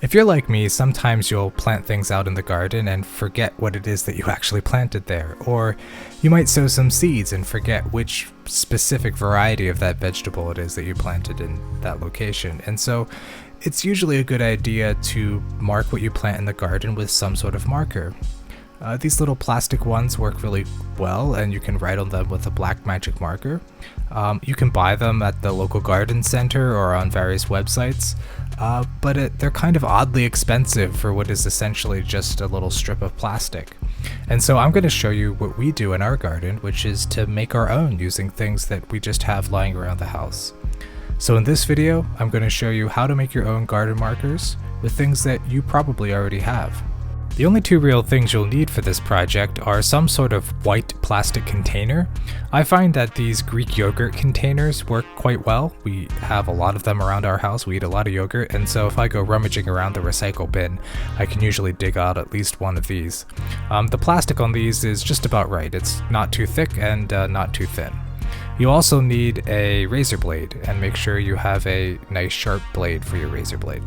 If you're like me, sometimes you'll plant things out in the garden and forget what it is that you actually planted there, or you might sow some seeds and forget which specific variety of that vegetable it is that you planted in that location. And so it's usually a good idea to mark what you plant in the garden with some sort of marker. These little plastic ones work really well, and you can write on them with a black magic marker. You can buy them at the local garden center or on various websites, but they're kind of oddly expensive for what is essentially just a little strip of plastic. And so I'm going to show you what we do in our garden, which is to make our own using things that we just have lying around the house. So in this video, I'm going to show you how to make your own garden markers with things that you probably already have. The only two real things you'll need for this project are some sort of white plastic container. I find that these Greek yogurt containers work quite well. We have a lot of them around our house. We eat a lot of yogurt, and so if I go rummaging around the recycle bin, I can usually dig out at least one of these. The plastic on these is just about right. It's not too thick and not too thin. You also need a razor blade, and make sure you have a nice sharp blade for your razor blade.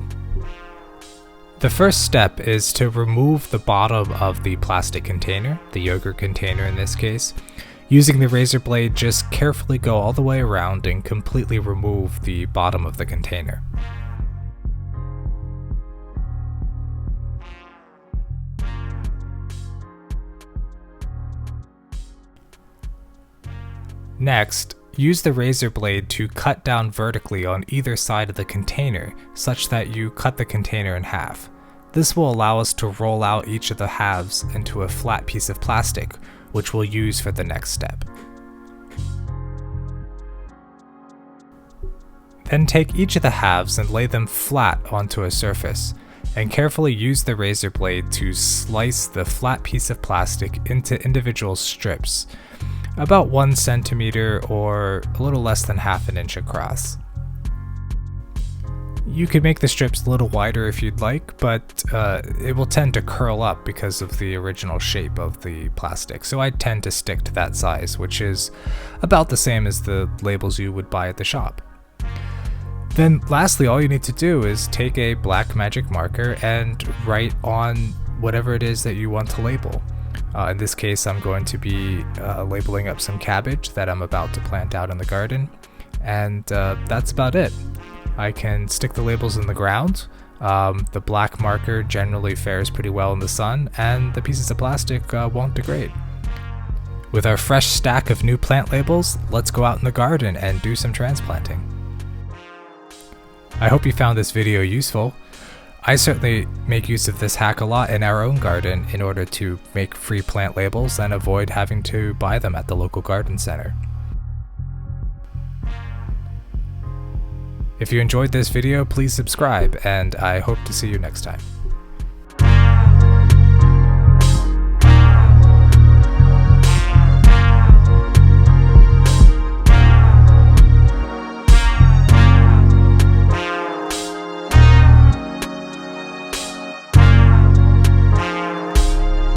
The first step is to remove the bottom of the plastic container, the yogurt container in this case. Using the razor blade, just carefully go all the way around and completely remove the bottom of the container. Next, use the razor blade to cut down vertically on either side of the container, such that you cut the container in half. This will allow us to roll out each of the halves into a flat piece of plastic, which we'll use for the next step. Then take each of the halves and lay them flat onto a surface, and carefully use the razor blade to slice the flat piece of plastic into individual strips, about 1 centimeter or a little less than half an inch across. You could make the strips a little wider if you'd like, but it will tend to curl up because of the original shape of the plastic, so I tend to stick to that size, which is about the same as the labels you would buy at the shop. Then lastly, all you need to do is take a black magic marker and write on whatever it is that you want to label. In this case, I'm going to be labeling up some cabbage that I'm about to plant out in the garden, and that's about it. I can stick the labels in the ground. The black marker generally fares pretty well in the sun, and the pieces of plastic won't degrade. With our fresh stack of new plant labels, let's go out in the garden and do some transplanting. I hope you found this video useful. I certainly make use of this hack a lot in our own garden in order to make free plant labels and avoid having to buy them at the local garden center. If you enjoyed this video, please subscribe, and I hope to see you next time.